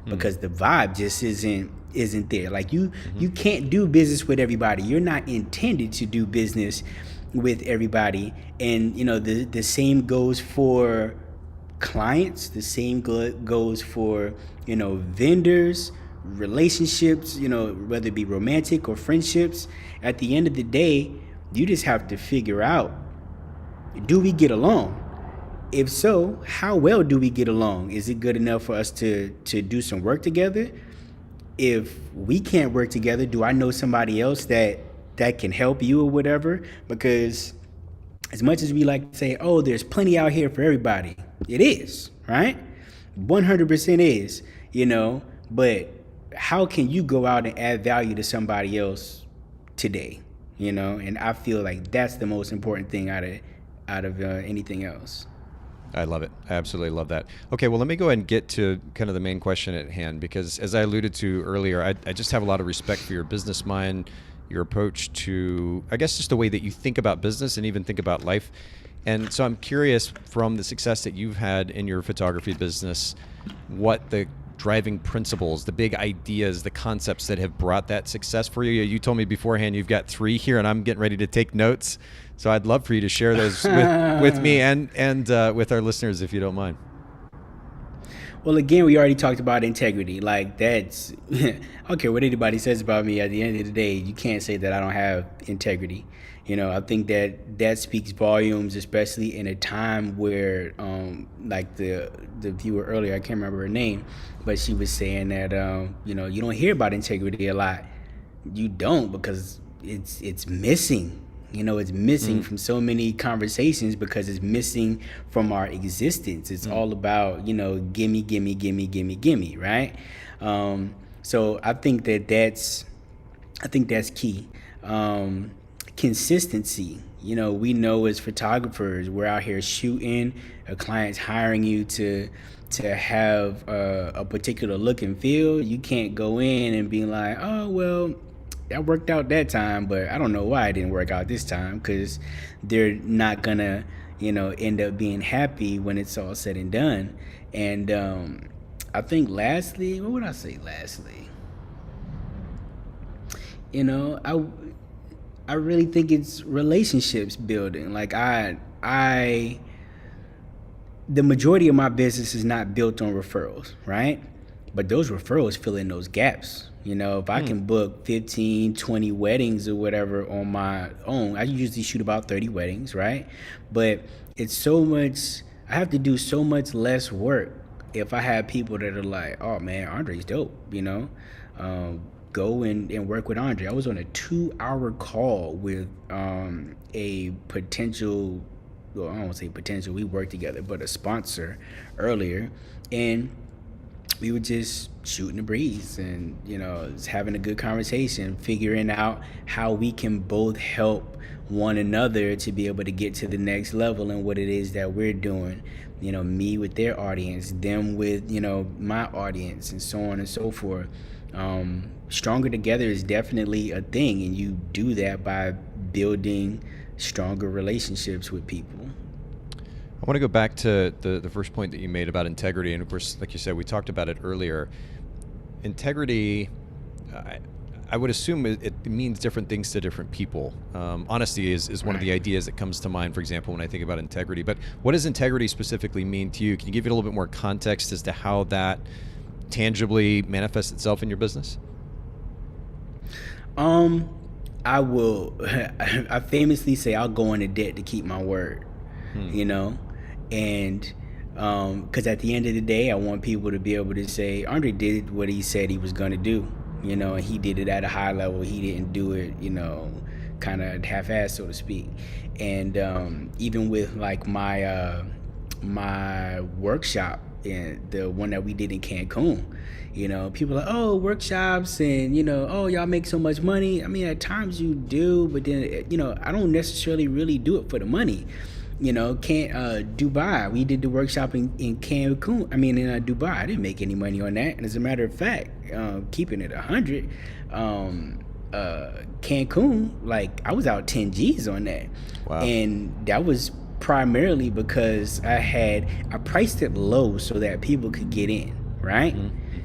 because the vibe just isn't there. Like you can't do business with everybody. You're not intended to do business with everybody. And the same goes for clients. The same goes for vendors, relationships, whether it be romantic or friendships. At the end of the day, you just have to figure out, do we get along? If so, how well do we get along? Is it good enough for us to do some work together? If we can't work together, do I know somebody else that can help you or whatever? Because as much as we like to say, oh, there's plenty out here for everybody, it is, right? 100% is, but how can you go out and add value to somebody else today? And I feel like that's the most important thing out of anything else. I love it. I absolutely love that. Okay, well, let me go ahead and get to kind of the main question at hand, because as I alluded to earlier, I just have a lot of respect for your business mind, your approach to, I guess, just the way that you think about business and even think about life. And so I'm curious, from the success that you've had in your photography business, what the driving principles, the big ideas, the concepts that have brought that success for you. You told me beforehand you've got 3 here, and I'm getting ready to take notes. So I'd love for you to share those with me and with our listeners, if you don't mind. Well, again, we already talked about integrity. Like that's, I don't care what anybody says about me. At the end of the day, you can't say that I don't have integrity. I think that speaks volumes, especially in a time where, like the viewer earlier, I can't remember her name, but she was saying that, you don't hear about integrity a lot. You don't, because it's missing. It's missing from so many conversations because it's missing from our existence. It's all about, gimme, gimme, gimme, gimme, gimme, right? So I think that's key. Consistency. We know as photographers, we're out here shooting, a client's hiring you to have a particular look and feel. You can't go in and be like, oh, well, that worked out that time, but I don't know why it didn't work out this time, because they're not gonna, end up being happy when it's all said and done. And I think lastly, what would I say lastly? I really think it's relationships building. Like the majority of my business is not built on referrals, right? But those referrals fill in those gaps. If I can book 15, 20 weddings or whatever on my own, I usually shoot about 30 weddings, right? But it's so much, I have to do so much less work if I have people that are like, oh man, Andre's dope, go and work with Andre. I was on a 2-hour call with a potential, well, I don't want to say potential, we worked together, but a sponsor earlier. And we were just shooting the breeze and, just having a good conversation, figuring out how we can both help one another to be able to get to the next level and what it is that we're doing. Me with their audience, them with, my audience, and so on and so forth. Stronger together is definitely a thing, and you do that by building stronger relationships with people. I want to go back to the first point that you made about integrity. And of course, like you said, we talked about it earlier. Integrity, I would assume it means different things to different people. Honesty is one of the ideas that comes to mind, for example, when I think about integrity. But what does integrity specifically mean to you? Can you give it a little bit more context as to how that tangibly manifests itself in your business? I will, I famously say I'll go into debt to keep my word, And because at the end of the day, I want people to be able to say, Andre did what he said he was going to do, you know, and he did it at a high level. He didn't do it, you know, kind of half-assed, so to speak. And even with like my my workshop, and the one that we did in Cancun, you know, people are like, oh, workshops, and, you know, oh, y'all make so much money. I mean, at times you do, but then, you know, I don't necessarily really do it for the money. You know, Dubai, we did the workshop in Cancun. I mean, in Dubai, I didn't make any money on that. And as a matter of fact, keeping it 100, Cancun, like, I was out 10 G's on that. Wow. And that was primarily because I priced it low so that people could get in, right?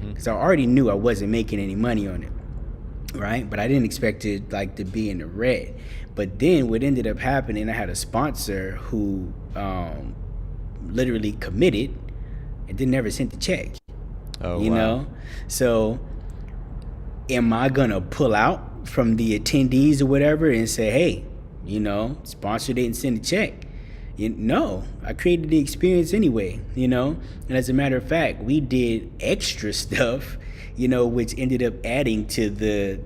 Because I already knew I wasn't making any money on it, right? But I didn't expect it like to be in the red. But then what ended up happening, I had a sponsor who literally committed and then never sent the check. Oh, you know? So am I gonna pull out from the attendees or whatever and say, hey, you know, sponsor didn't send a check? No, I created the experience anyway, you know? And as a matter of fact, we did extra stuff, you know, which ended up adding to the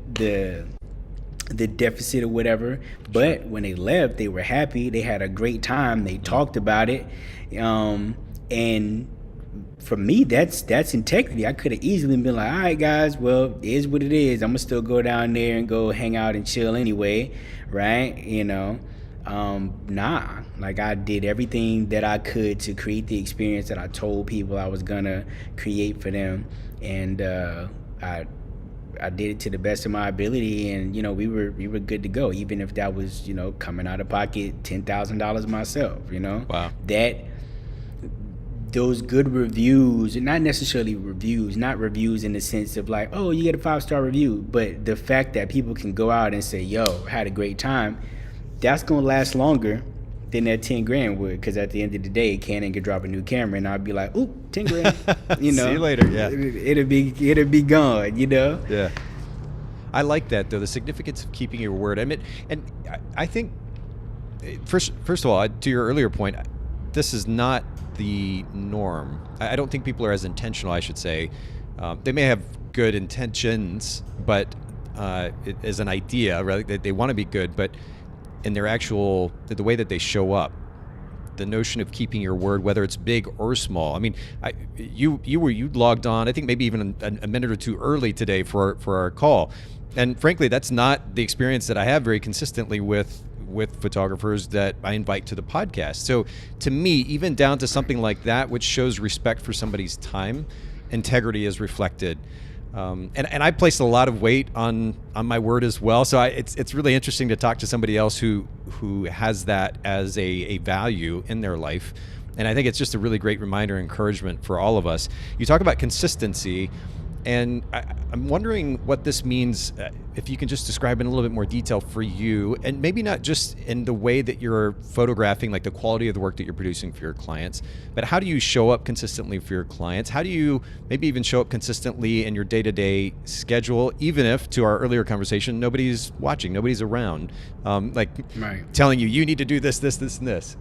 deficit or whatever. But when they left, they were happy. They had a great time. They talked about it. And for me, that's integrity. I could have easily been like, all right, guys, well, it is what it is. I'm going to still go down there and go hang out and chill anyway, right? You know? Nah, like I did everything that I could to create the experience that I told people I was gonna create for them, and I did it to the best of my ability, and you know we were good to go, even if that was, you know, coming out of pocket $10,000 myself, you know. Wow. Those good reviews, and not necessarily reviews, not reviews in the sense of like, oh, you get a 5-star review, but the fact that people can go out and say, yo, had a great time, that's gonna last longer than that 10 grand would, because at the end of the day, Canon could drop a new camera and I'd be like, ooh, 10 grand, you know. See you later. Yeah, it'll be gone, you know. Yeah, I like that though, the significance of keeping your word. I mean, and I think first of all, to your earlier point, this is not the norm. I don't think people are as intentional, I should say. They may have good intentions, but it is an idea, right? They want to be good, but in their actual, the way that they show up, the notion of keeping your word, whether it's big or small. I mean, you logged on, I think maybe even a minute or two early today for our call. And frankly, that's not the experience that I have very consistently with photographers that I invite to the podcast. So to me, even down to something like that, which shows respect for somebody's time, integrity is reflected. And I placed a lot of weight on my word as well. So it's really interesting to talk to somebody else who has that as a value in their life. And I think it's just a really great reminder and encouragement for all of us. You talk about consistency, and I'm wondering what this means, if you can just describe in a little bit more detail for you, and maybe not just in the way that you're photographing, like the quality of the work that you're producing for your clients, but how do you show up consistently for your clients? How do you maybe even show up consistently in your day-to-day schedule, even if, to our earlier conversation, nobody's watching, nobody's around, telling you need to do this, and this?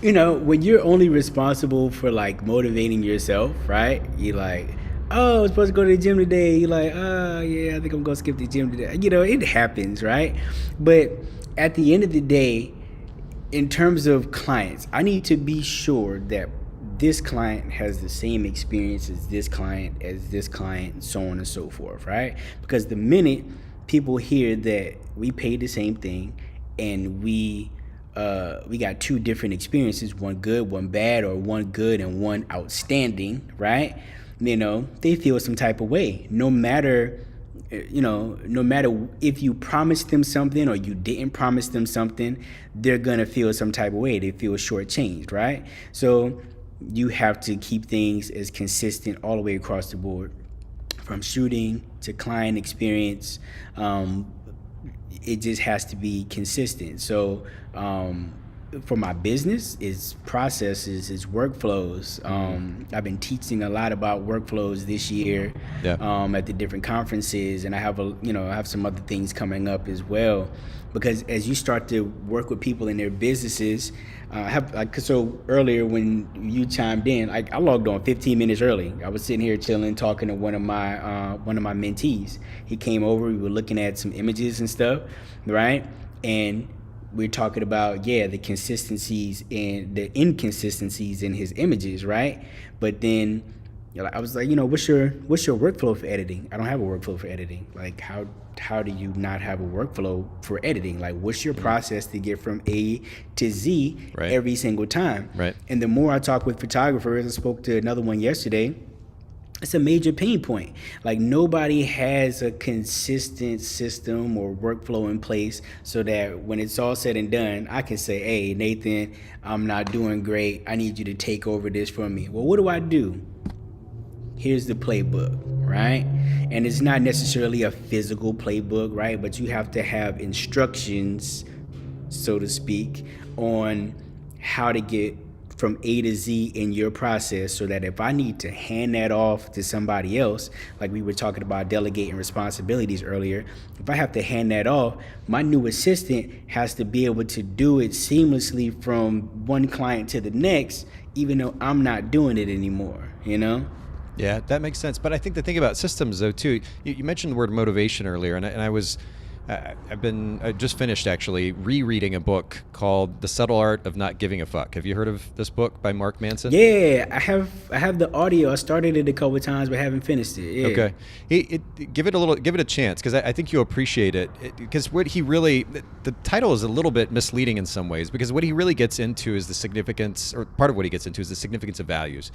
You know, when you're only responsible for like motivating yourself, right? You're like, oh, I'm supposed to go to the gym today. You're like, oh, yeah, I think I'm going to skip the gym today. You know, it happens, right? But at the end of the day, in terms of clients, I need to be sure that this client has the same experience as this client, and so on and so forth, right? Because the minute people hear that we paid the same thing and we got two different experiences, one good, one bad, or one good and one outstanding, right? You know, they feel some type of way. No matter if you promised them something or you didn't promise them something, they're gonna feel some type of way. They feel shortchanged, right? So you have to keep things as consistent all the way across the board, from shooting to client experience. It just has to be consistent. So for my business is processes, is workflows. I've been teaching a lot about workflows this year at the different conferences, and I have some other things coming up as well. Because as you start to work with people in their businesses, so earlier when you chimed in, I logged on 15 minutes early. I was sitting here chilling, talking to one of my mentees. He came over. We were looking at some images and stuff, right? And we're talking about the consistencies and the inconsistencies in his images, right? But then I was like, what's your workflow for editing? I don't have a workflow for editing. Like, how do you not have a workflow for editing? Like, what's your process to get from A to Z every single time? Right. And the more I talk with photographers, I spoke to another one yesterday, it's a major pain point. Like, nobody has a consistent system or workflow in place so that when it's all said and done, I can say, hey, Nathan, I'm not doing great. I need you to take over this for me. Well, what do? Here's the playbook, right? And it's not necessarily a physical playbook, right? But you have to have instructions, so to speak, on how to get from A to Z in your process, so that if I need to hand that off to somebody else, like we were talking about delegating responsibilities earlier, if I have to hand that off, my new assistant has to be able to do it seamlessly from one client to the next, even though I'm not doing it anymore, Yeah, that makes sense. But I think the thing about systems, though, too, you mentioned the word motivation earlier, and I just finished actually rereading a book called The Subtle Art of Not Giving a Fuck. Have you heard of this book by Mark Manson? Yeah, I have the audio. I started it a couple of times, but haven't finished it. Yeah. Okay, give it a chance, because I think you'll appreciate it. Because what he really, the title is a little bit misleading in some ways, because what he really gets into is the significance, or part of what he gets into is the significance of values.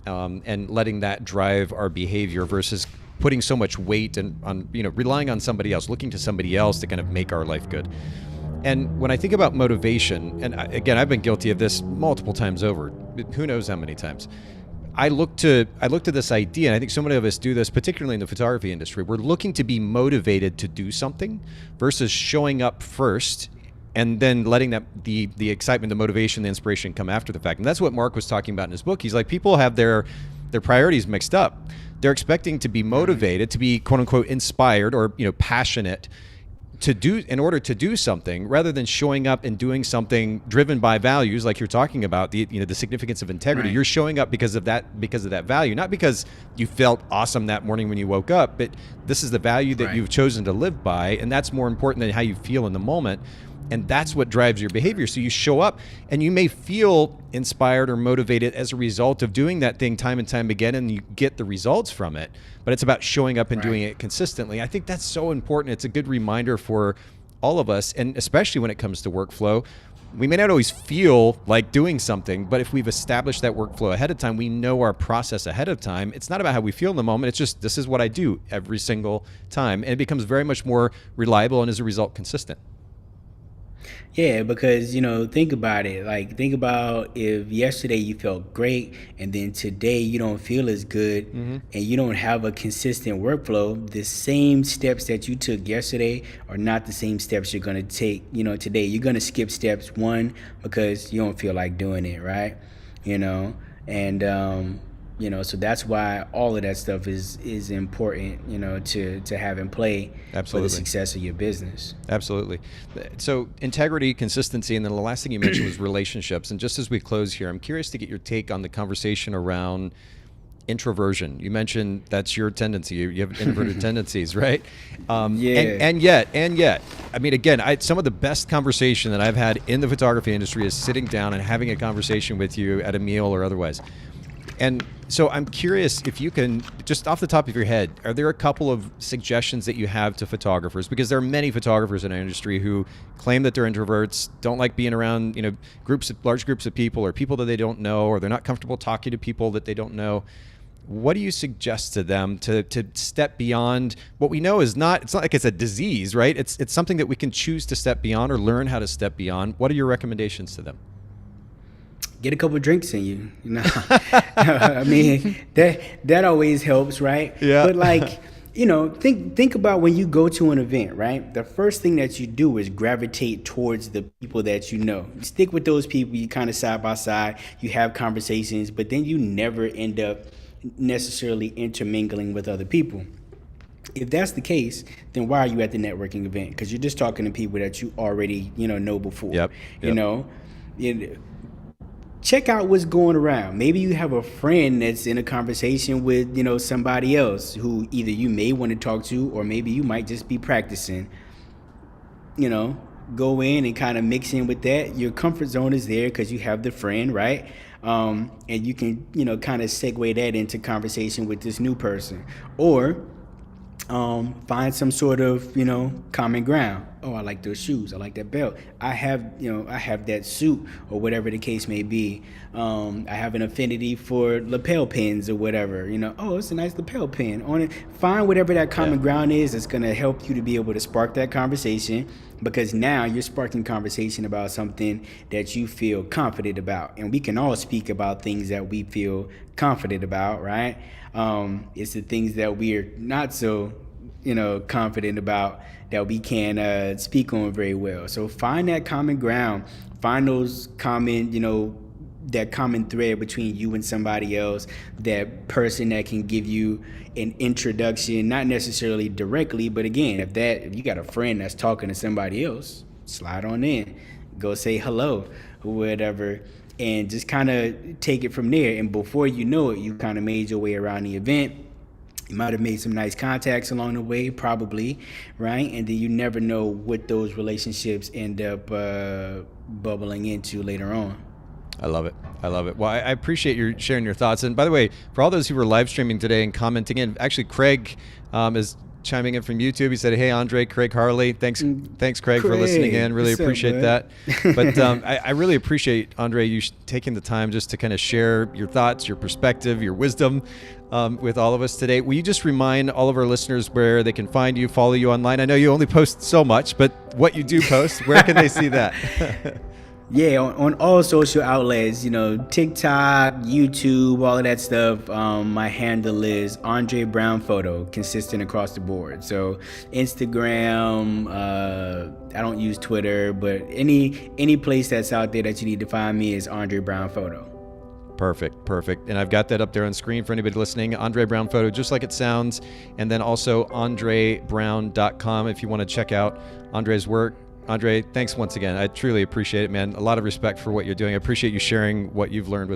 And letting that drive our behavior versus putting so much weight on relying on somebody else, looking to somebody else to kind of make our life good. And when I think about motivation, and again, I've been guilty of this multiple times over, who knows how many times. I looked at this idea, and I think so many of us do this, particularly in the photography industry. We're looking to be motivated to do something versus showing up first and then letting that the excitement, the motivation, the inspiration come after the fact. And that's what Mark was talking about in his book. He's like, people have their priorities mixed up. They're expecting to be motivated, to be quote unquote inspired or passionate in order to do something, rather than showing up and doing something driven by values, like you're talking about, the significance of integrity. Right. You're showing up because of that value, not because you felt awesome that morning when you woke up, but this is the value that you've chosen to live by, and that's more important than how you feel in the moment. And that's what drives your behavior. So you show up and you may feel inspired or motivated as a result of doing that thing time and time again, and you get the results from it. But it's about showing up and doing it consistently. I think that's so important. It's a good reminder for all of us, and especially when it comes to workflow. We may not always feel like doing something, but if we've established that workflow ahead of time, we know our process ahead of time. It's not about how we feel in the moment. It's just, this is what I do every single time. And it becomes very much more reliable and as a result, consistent. Yeah, because, think about it. Like, think about if yesterday you felt great and then today you don't feel as good, and you don't have a consistent workflow. The same steps that you took yesterday are not the same steps you're going to take, today. You're going to skip steps, one, because you don't feel like doing it, right? So that's why all of that stuff is important, to have in play for the success of your business. Absolutely. So integrity, consistency, and then the last thing you mentioned was relationships. And just as we close here, I'm curious to get your take on the conversation around introversion. You mentioned that's your tendency. You have introverted tendencies, right? And yet, I mean, again, some of the best conversation that I've had in the photography industry is sitting down and having a conversation with you at a meal or otherwise. And so I'm curious if you can, just off the top of your head, are there a couple of suggestions that you have to photographers? Because there are many photographers in our industry who claim that they're introverts, don't like being around, large groups of people or people that they don't know, or they're not comfortable talking to people that they don't know. What do you suggest to them to step beyond what we know is not, it's not like it's a disease, right? It's something that we can choose to step beyond or learn how to step beyond. What are your recommendations to them? Get a couple of drinks in you. I mean, that always helps, right? Yeah. But think about when you go to an event, right? The first thing that you do is gravitate towards the people that you know. You stick with those people, you kind of side by side, you have conversations, but then you never end up necessarily intermingling with other people. If that's the case, then why are you at the networking event? Because you're just talking to people that you already, know before. Yep. Check out what's going around. Maybe you have a friend that's in a conversation with, somebody else who either you may want to talk to, or maybe you might just be practicing. Go in and kind of mix in with that. Your comfort zone is there because you have the friend, right? And you can, kind of segue that into conversation with this new person. Or find some sort of, common ground. Oh, I like those shoes. I like that belt. I have that suit, or whatever the case may be. I have an affinity for lapel pins or whatever. Oh, it's a nice lapel pin on it. Find whatever that common ground is that's going to help you to be able to spark that conversation, because now you're sparking conversation about something that you feel confident about. And we can all speak about things that we feel confident about, right? It's the things that we're not so, confident about that we can't speak on very well. So find that common ground, find those common, that common thread between you and somebody else, that person that can give you an introduction, not necessarily directly, but again, if you got a friend that's talking to somebody else, slide on in, go say hello or whatever, and just kind of take it from there. And before you know it, you kind of made your way around the event. You might have made some nice contacts along the way, probably, right? And then you never know what those relationships end up bubbling into later on. I love it. Well, I appreciate you sharing your thoughts. And by the way, for all those who were live streaming today and commenting in, actually, Craig is chiming in from YouTube. He said, "Hey, Andre, Craig Harley. Thanks, Craig, for listening in. Really appreciate that." But I really appreciate, Andre, you taking the time just to kind of share your thoughts, your perspective, your wisdom with all of us today. Will you just remind all of our listeners where they can find you, follow you online? I know you only post so much, but what you do post, where can they see that? Yeah, on all social outlets, TikTok, YouTube, all of that stuff. My handle is Andre Brown Photo, consistent across the board. So Instagram, I don't use Twitter, but any place that's out there that you need to find me is Andre Brown Photo. Perfect. And I've got that up there on screen for anybody listening. Andre Brown Photo, just like it sounds. And then also andrebrown.com if you want to check out Andre's work. Andre, thanks once again. I truly appreciate it, man. A lot of respect for what you're doing. I appreciate you sharing what you've learned with